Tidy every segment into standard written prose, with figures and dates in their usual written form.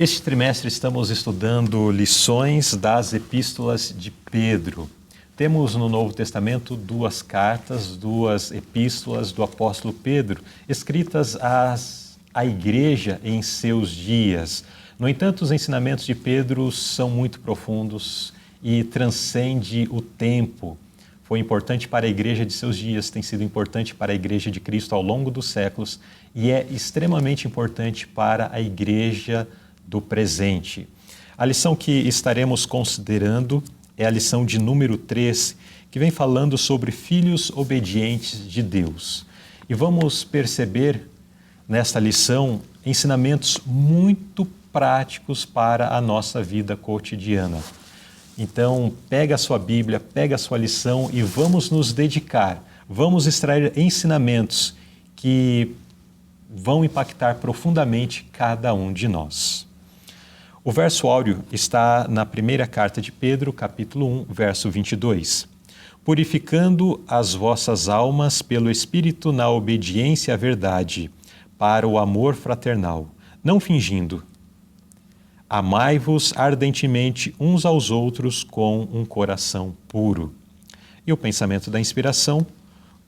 Este trimestre estamos estudando lições das epístolas de Pedro. Temos no Novo Testamento duas cartas, duas epístolas do apóstolo Pedro, escritas à igreja em seus dias. No entanto, os ensinamentos de Pedro são muito profundos e transcendem o tempo. Foi importante para a igreja de seus dias, tem sido importante para a igreja de Cristo ao longo dos séculos e é extremamente importante para a igreja do presente. A lição que estaremos considerando é a lição de número 3, que vem falando sobre filhos obedientes de Deus. E vamos perceber nesta lição ensinamentos muito práticos para a nossa vida cotidiana. Então, pega a sua Bíblia, pega a sua lição e vamos nos dedicar, vamos extrair ensinamentos que vão impactar profundamente cada um de nós. O verso áureo está na primeira carta de Pedro, capítulo 1, verso 22. Purificando as vossas almas pelo Espírito na obediência à verdade, para o amor fraternal, não fingindo. Amai-vos ardentemente uns aos outros com um coração puro. E o pensamento da inspiração: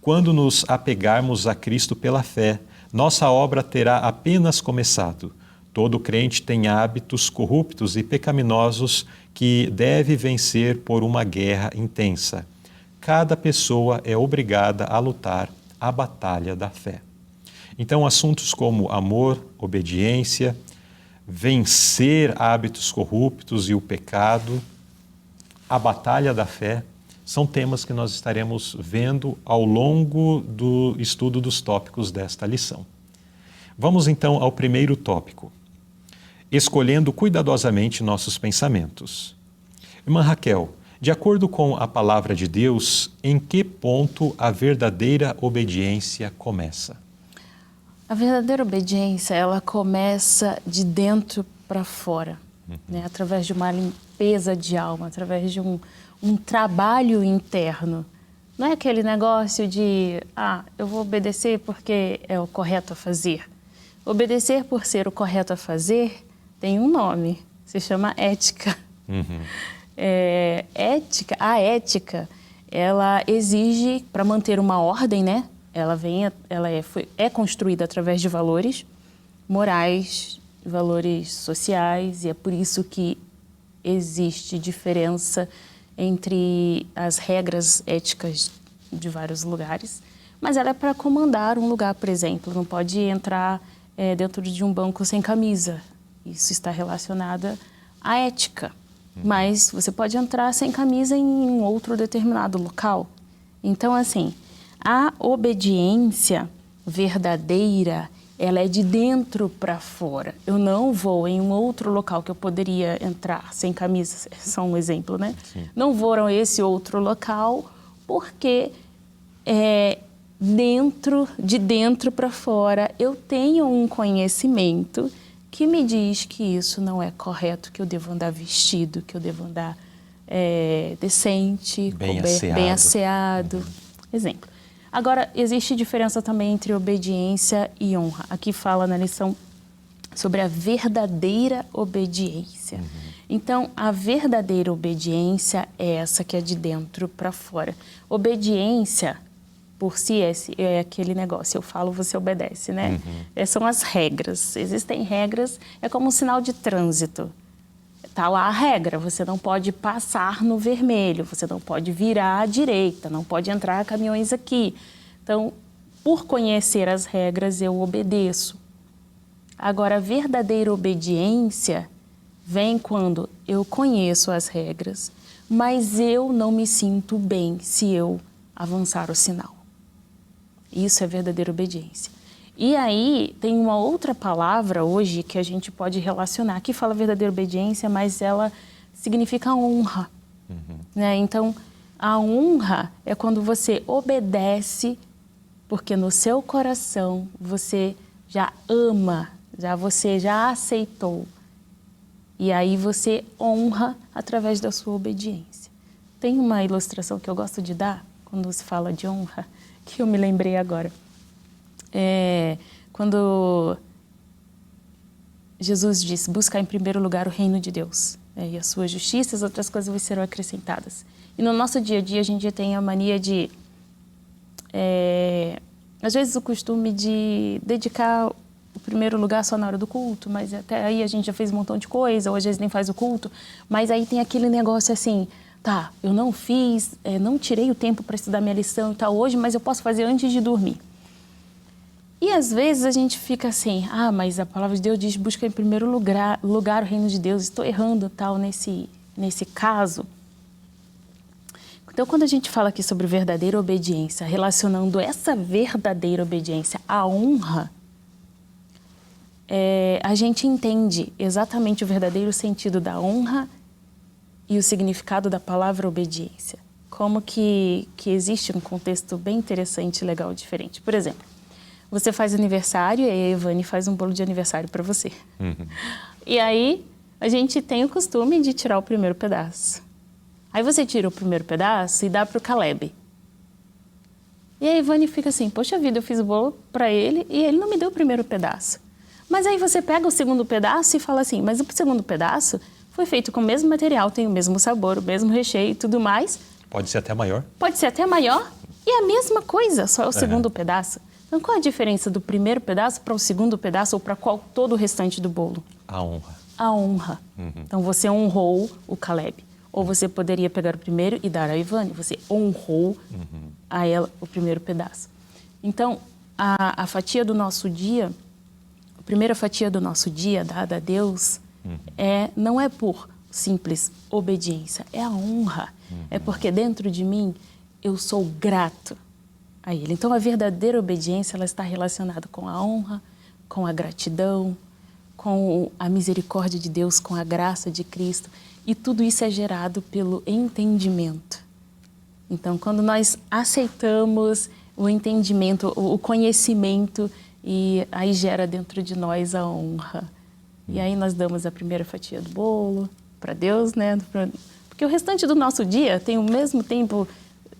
quando nos apegarmos a Cristo pela fé, nossa obra terá apenas começado. Todo crente tem hábitos corruptos e pecaminosos que deve vencer por uma guerra intensa. Cada pessoa é obrigada a lutar a batalha da fé. Então, assuntos como amor, obediência, vencer hábitos corruptos e o pecado, a batalha da fé, são temas que nós estaremos vendo ao longo do estudo dos tópicos desta lição. Vamos então ao primeiro tópico: escolhendo cuidadosamente nossos pensamentos. Irmã Raquel, de acordo com a palavra de Deus, em que ponto a verdadeira obediência começa? A verdadeira obediência, ela começa de dentro para fora, né? Através de uma limpeza de alma, através de um trabalho interno. Não é aquele negócio de, eu vou obedecer porque é o correto a fazer. Obedecer por ser o correto a fazer tem um nome, se chama ética. A ética, ela exige, para manter uma ordem, né? Ela é construída através de valores morais, valores sociais, e é por isso que existe diferença entre as regras éticas de vários lugares. Mas ela é para comandar um lugar, por exemplo. Não pode entrar dentro de um banco sem camisa. Isso está relacionado à ética. Mas você pode entrar sem camisa em um outro determinado local. Então, assim, a obediência verdadeira, ela é de dentro para fora. Eu não vou em um outro local que eu poderia entrar sem camisa, é só um exemplo, né? Sim. Não vou a esse outro local porque de dentro para fora eu tenho um conhecimento que me diz que isso não é correto, que eu devo andar vestido, que eu devo andar decente, bem asseado. Exemplo. Agora, existe diferença também entre obediência e honra. Aqui fala na lição sobre a verdadeira obediência. Então, a verdadeira obediência é essa que é de dentro para fora. Obediência, por si, é aquele negócio, eu falo, você obedece, né? São as regras. Existem regras, é como um sinal de trânsito. Está lá a regra, você não pode passar no vermelho, você não pode virar à direita, não pode entrar caminhões aqui. Então, por conhecer as regras, eu obedeço. Agora, a verdadeira obediência vem quando eu conheço as regras, mas eu não me sinto bem se eu avançar o sinal. Isso é verdadeira obediência. E aí, tem uma outra palavra hoje que a gente pode relacionar. Aqui fala verdadeira obediência, mas ela significa honra. Né? Então, a honra é quando você obedece, porque no seu coração você já ama, você já aceitou. E aí você honra através da sua obediência. Tem uma ilustração que eu gosto de dar, quando se fala de honra, que eu me lembrei agora. Quando Jesus disse, buscar em primeiro lugar o reino de Deus, né, e a sua justiça, as outras coisas serão acrescentadas. E no nosso dia a dia a gente tem a mania de, às vezes o costume de dedicar o primeiro lugar só na hora do culto, mas até aí a gente já fez um montão de coisa, ou às vezes nem faz o culto, mas aí tem aquele negócio assim, tá, eu não fiz, não tirei o tempo para estudar minha lição e tal hoje, mas eu posso fazer antes de dormir. E às vezes a gente fica assim, mas a palavra de Deus diz, busca em primeiro lugar o reino de Deus, estou errando tal nesse caso. Então, quando a gente fala aqui sobre verdadeira obediência, relacionando essa verdadeira obediência à honra, a gente entende exatamente o verdadeiro sentido da honra e o significado da palavra obediência. Como que existe um contexto bem interessante, legal, diferente. Por exemplo, você faz aniversário e a Evane faz um bolo de aniversário para você. Uhum. E aí, a gente tem o costume de tirar o primeiro pedaço. Aí você tira o primeiro pedaço e dá para o Caleb. E a Evane fica assim, poxa vida, eu fiz o bolo para ele e ele não me deu o primeiro pedaço. Mas aí você pega o segundo pedaço e fala assim, mas o segundo pedaço foi feito com o mesmo material, tem o mesmo sabor, o mesmo recheio e tudo mais. Pode ser até maior. Pode ser até maior e a mesma coisa, só é o segundo pedaço. Então, qual a diferença do primeiro pedaço para o segundo pedaço ou para todo o restante do bolo? A honra. A honra. Uhum. Então, você honrou o Caleb. Ou você poderia pegar o primeiro e dar a Ivane. Você honrou a ela o primeiro pedaço. Então, a fatia do nosso dia, a primeira fatia do nosso dia dada a Deus, não é por simples obediência, é a honra. É porque dentro de mim eu sou grato a Ele. Então, a verdadeira obediência ela está relacionada com a honra, com a gratidão, com a misericórdia de Deus, com a graça de Cristo. E tudo isso é gerado pelo entendimento. Então, quando nós aceitamos o entendimento, o conhecimento, e aí gera dentro de nós a honra. E aí nós damos a primeira fatia do bolo para Deus, né? Porque o restante do nosso dia tem o mesmo tempo.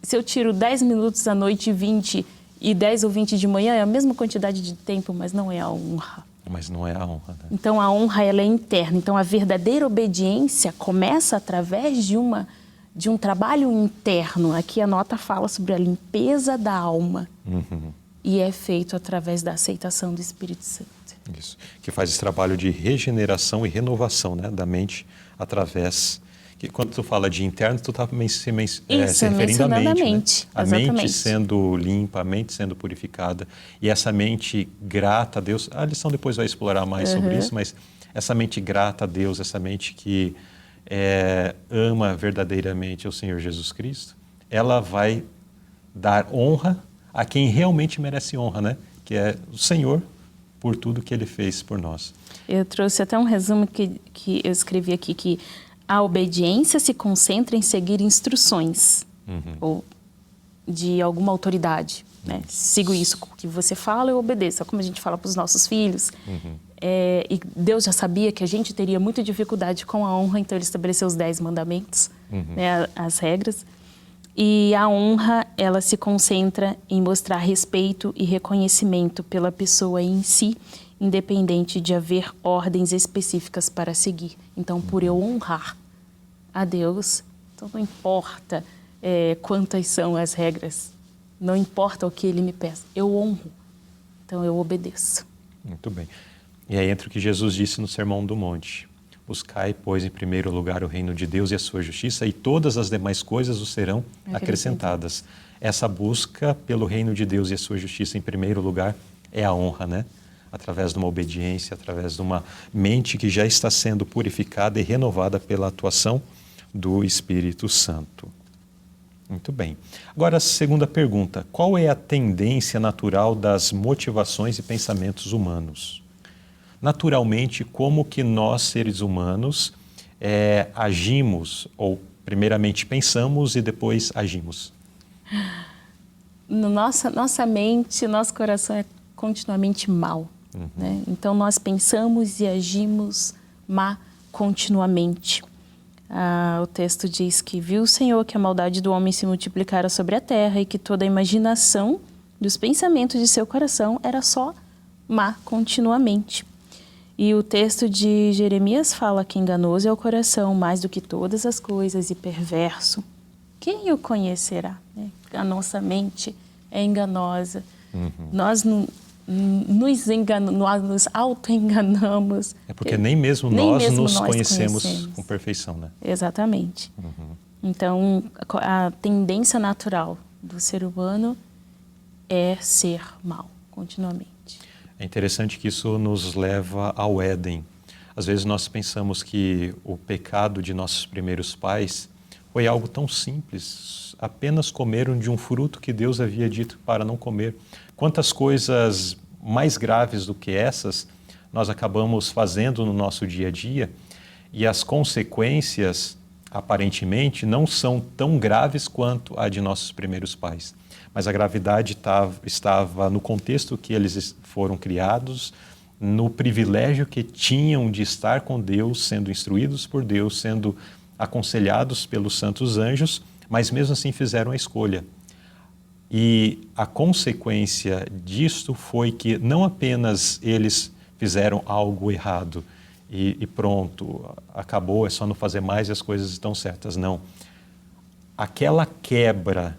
Se eu tiro 10 minutos à noite, 20 e 10 ou 20 de manhã, é a mesma quantidade de tempo, mas não é a honra. Mas não é a honra, né? Então, a honra ela é interna. Então, a verdadeira obediência começa através de um trabalho interno. Aqui a nota fala sobre a limpeza da alma. Uhum. E é feito através da aceitação do Espírito Santo. Isso. Que faz esse trabalho de regeneração e renovação, né, da mente através... Que quando tu fala de interno, tu está se referindo à mente. Né? A mente sendo limpa, a mente sendo purificada. E essa mente grata a Deus, a lição depois vai explorar mais sobre isso, mas essa mente grata a Deus, essa mente que ama verdadeiramente o Senhor Jesus Cristo, ela vai dar honra a quem realmente merece honra, né? Que é o Senhor, por tudo que Ele fez por nós. Eu trouxe até um resumo que eu escrevi aqui, que a obediência se concentra em seguir instruções ou de alguma autoridade. Né? Sigo isso que você fala, eu obedeço. É como a gente fala para os nossos filhos. E Deus já sabia que a gente teria muita dificuldade com a honra, então Ele estabeleceu os 10 mandamentos, né, as regras. E a honra, ela se concentra em mostrar respeito e reconhecimento pela pessoa em si, independente de haver ordens específicas para seguir. Então, por eu honrar a Deus, então não importa quantas são as regras, não importa o que Ele me peça, eu honro, então eu obedeço. Muito bem. E aí entra o que Jesus disse no Sermão do Monte. Buscai, pois, em primeiro lugar o reino de Deus e a sua justiça, e todas as demais coisas os serão acrescentadas. Essa busca pelo reino de Deus e a sua justiça em primeiro lugar é a honra, né? Através de uma obediência, através de uma mente que já está sendo purificada e renovada pela atuação do Espírito Santo. Muito bem. Agora, a segunda pergunta. Qual é a tendência natural das motivações e pensamentos humanos? Naturalmente, como que nós, seres humanos, agimos, ou primeiramente pensamos e depois agimos? Nossa mente, nosso coração é continuamente mal. Né? Então, nós pensamos e agimos continuamente. O texto diz que viu o Senhor que a maldade do homem se multiplicara sobre a terra e que toda a imaginação dos pensamentos de seu coração era só má continuamente. E o texto de Jeremias fala que enganoso é o coração mais do que todas as coisas e perverso. Quem o conhecerá? Né? A nossa mente é enganosa. Nós nos auto-enganamos. É porque nem mesmo nós nos conhecemos com perfeição, né? Exatamente. Então, a tendência natural do ser humano é ser mal, continuamente. É interessante que isso nos leva ao Éden. Às vezes nós pensamos que o pecado de nossos primeiros pais foi algo tão simples, apenas comeram de um fruto que Deus havia dito para não comer. Quantas coisas mais graves do que essas nós acabamos fazendo no nosso dia a dia e as consequências, aparentemente, não são tão graves quanto a de nossos primeiros pais. Mas a gravidade estava no contexto que eles foram criados, no privilégio que tinham de estar com Deus, sendo instruídos por Deus, sendo aconselhados pelos santos anjos, mas mesmo assim fizeram a escolha. E a consequência disto foi que não apenas eles fizeram algo errado e pronto, acabou, é só não fazer mais e as coisas estão certas. Não. Aquela quebra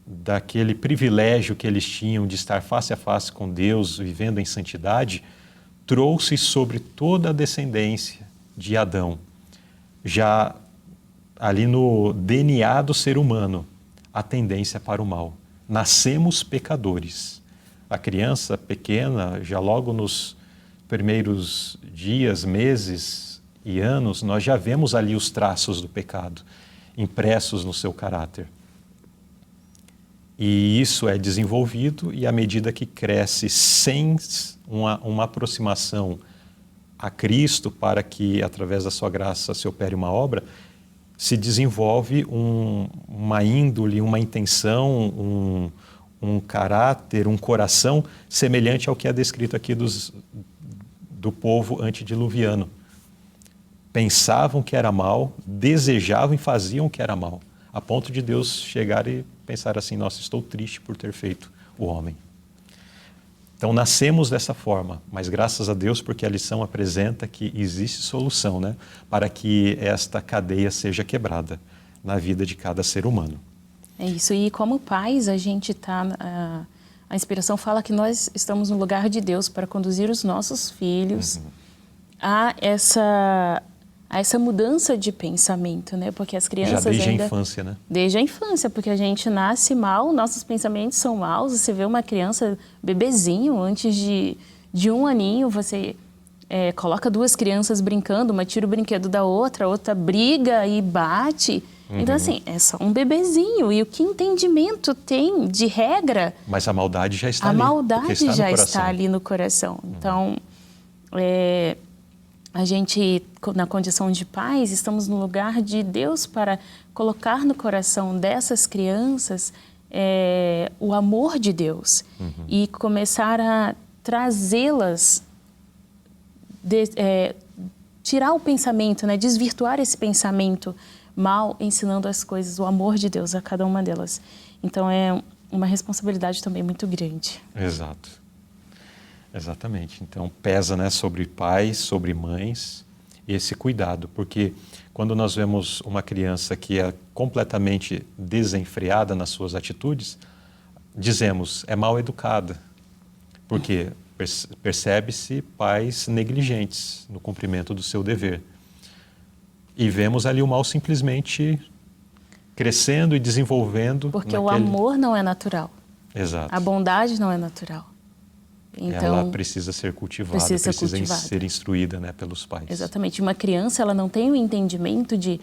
daquele privilégio que eles tinham de estar face a face com Deus, vivendo em santidade, trouxe sobre toda a descendência de Adão, já ali no DNA do ser humano, a tendência para o mal. Nascemos pecadores. A criança pequena, já logo nos primeiros dias, meses e anos, nós já vemos ali os traços do pecado impressos no seu caráter. E isso é desenvolvido e à medida que cresce sem uma aproximação a Cristo para que, através da sua graça, se opere uma obra, se desenvolve uma índole, uma intenção, um caráter, um coração semelhante ao que é descrito aqui do povo antediluviano. Pensavam que era mal, desejavam e faziam o que era mal, a ponto de Deus chegar e pensar assim: nossa, estou triste por ter feito o homem. Então nascemos dessa forma, mas graças a Deus porque a lição apresenta que existe solução, né, para que esta cadeia seja quebrada na vida de cada ser humano. É isso, e como pais a gente está... A inspiração fala que nós estamos no lugar de Deus para conduzir os nossos filhos a essa mudança de pensamento, né? Porque as crianças já desde a infância, né? Desde a infância, porque a gente nasce mal, nossos pensamentos são maus. Você vê uma criança, bebezinho, antes de 1 aninho, você coloca 2 crianças brincando, uma tira o brinquedo da outra, a outra briga e bate. Então, assim, é só um bebezinho. E o que entendimento tem de regra? Mas a maldade já está ali. A maldade já está ali no coração. Então, a gente, na condição de pais, estamos no lugar de Deus para colocar no coração dessas crianças o amor de Deus e começar a trazê-las, tirar o pensamento, né, desvirtuar esse pensamento mal, ensinando as coisas, o amor de Deus a cada uma delas. Então é uma responsabilidade também muito grande. Exato. Exatamente. Então pesa, né, sobre pais, sobre mães, esse cuidado, porque quando nós vemos uma criança que é completamente desenfreada nas suas atitudes, dizemos, é mal educada, porque percebe-se pais negligentes no cumprimento do seu dever. E vemos ali o mal simplesmente crescendo e desenvolvendo. Porque o amor não é natural. Exato. A bondade não é natural. Então, ela precisa ser cultivada, precisa ser instruída, né, pelos pais. Exatamente. Uma criança, ela não tem o entendimento de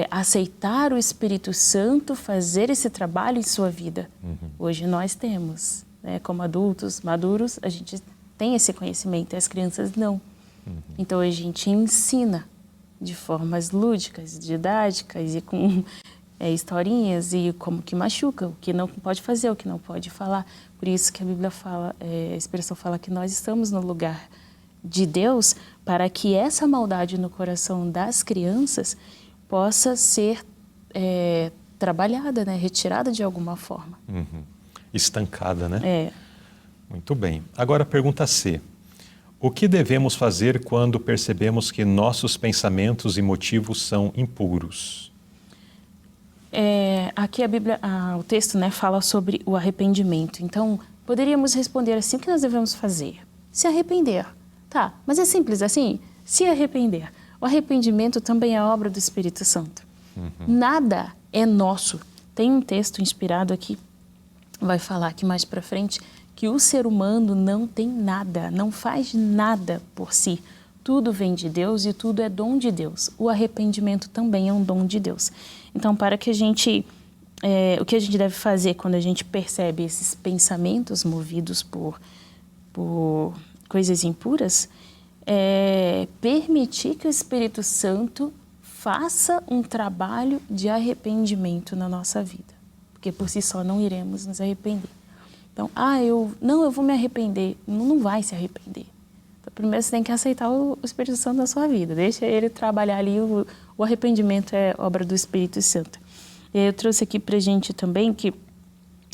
aceitar o Espírito Santo fazer esse trabalho em sua vida. Hoje nós temos, né, como adultos maduros, a gente tem esse conhecimento e as crianças não. Então a gente ensina de formas lúdicas, didáticas e com historinhas e como que machuca, o que não pode fazer, o que não pode falar. Por isso que a Bíblia fala, a expressão fala que nós estamos no lugar de Deus para que essa maldade no coração das crianças possa ser trabalhada, né, retirada de alguma forma. Estancada, né? Muito bem. Agora, pergunta C. O que devemos fazer quando percebemos que nossos pensamentos e motivos são impuros? Aqui a Bíblia, o texto, né, fala sobre o arrependimento. Então, poderíamos responder assim: o que nós devemos fazer? Se arrepender. Tá, mas é simples assim? Se arrepender. O arrependimento também é obra do Espírito Santo. Nada é nosso. Tem um texto inspirado aqui, vai falar aqui mais para frente, que o ser humano não tem nada, não faz nada por si. Tudo vem de Deus e tudo é dom de Deus. O arrependimento também é um dom de Deus. Então, para que a gente, o que a gente deve fazer quando a gente percebe esses pensamentos movidos por coisas impuras, é permitir que o Espírito Santo faça um trabalho de arrependimento na nossa vida. Porque por si só não iremos nos arrepender. Então, eu vou me arrepender. Não vai se arrepender. Então, primeiro você tem que aceitar o Espírito Santo na sua vida. Deixa ele trabalhar ali. O arrependimento é obra do Espírito Santo. E aí eu trouxe aqui pra gente também que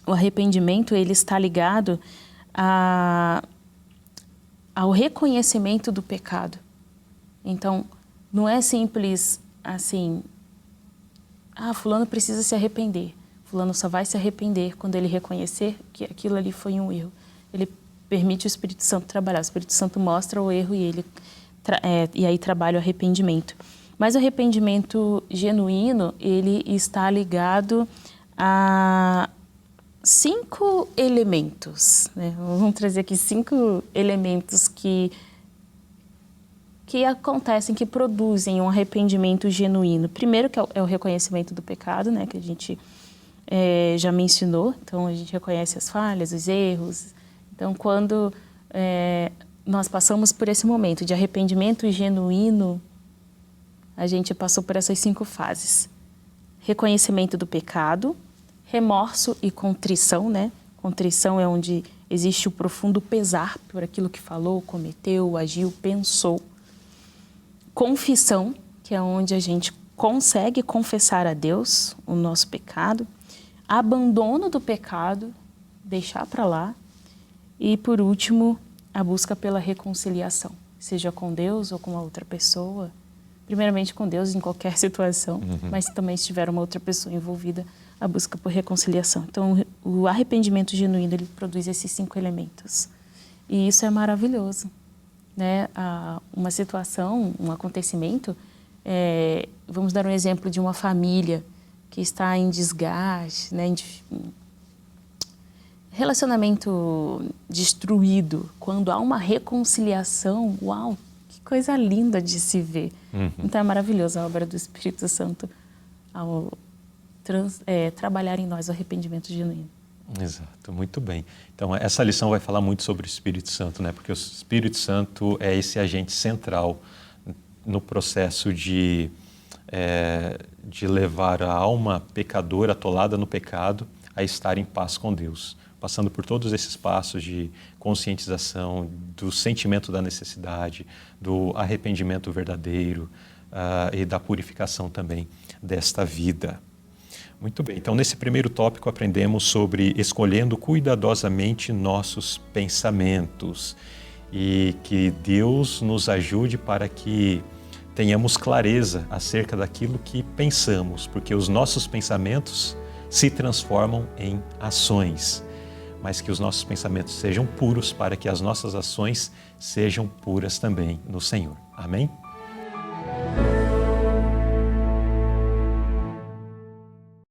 o arrependimento, ele está ligado ao reconhecimento do pecado. Então, não é simples assim, fulano precisa se arrepender. Fulano só vai se arrepender quando ele reconhecer que aquilo ali foi um erro. Ele permite o Espírito Santo trabalhar. O Espírito Santo mostra o erro e aí trabalha o arrependimento. Mas o arrependimento genuíno, ele está ligado a 5 elementos, né? Vamos trazer aqui 5 elementos que acontecem, que produzem um arrependimento genuíno. Primeiro, que é o reconhecimento do pecado, né? Que a gente já mencionou. Então, a gente reconhece as falhas, os erros. Então, quando nós passamos por esse momento de arrependimento genuíno, a gente passou por essas 5 fases. Reconhecimento do pecado, remorso e contrição, né? Contrição é onde existe o profundo pesar por aquilo que falou, cometeu, agiu, pensou. Confissão, que é onde a gente consegue confessar a Deus o nosso pecado. Abandono do pecado, deixar para lá. E, por último, a busca pela reconciliação, seja com Deus ou com a outra pessoa. Primeiramente com Deus em qualquer situação, mas também se tiver uma outra pessoa envolvida, a busca por reconciliação. Então, o arrependimento genuíno, ele produz esses 5 elementos. E isso é maravilhoso, né? Uma situação, um acontecimento, vamos dar um exemplo de uma família que está em desgaste, né? Relacionamento destruído. Quando há uma reconciliação, uau, que coisa linda de se ver. Então é maravilhosa a obra do Espírito Santo ao trabalhar em nós o arrependimento genuíno. Exato, muito bem. Então essa lição vai falar muito sobre o Espírito Santo, né? Porque o Espírito Santo é esse agente central no processo de levar a alma pecadora atolada no pecado a estar em paz com Deus, passando por todos esses passos de conscientização, do sentimento da necessidade, do arrependimento verdadeiro e da purificação também desta vida. Muito bem, então nesse primeiro tópico aprendemos sobre escolhendo cuidadosamente nossos pensamentos e que Deus nos ajude para que tenhamos clareza acerca daquilo que pensamos, porque os nossos pensamentos se transformam em ações, mas que os nossos pensamentos sejam puros para que as nossas ações sejam puras também no Senhor. Amém?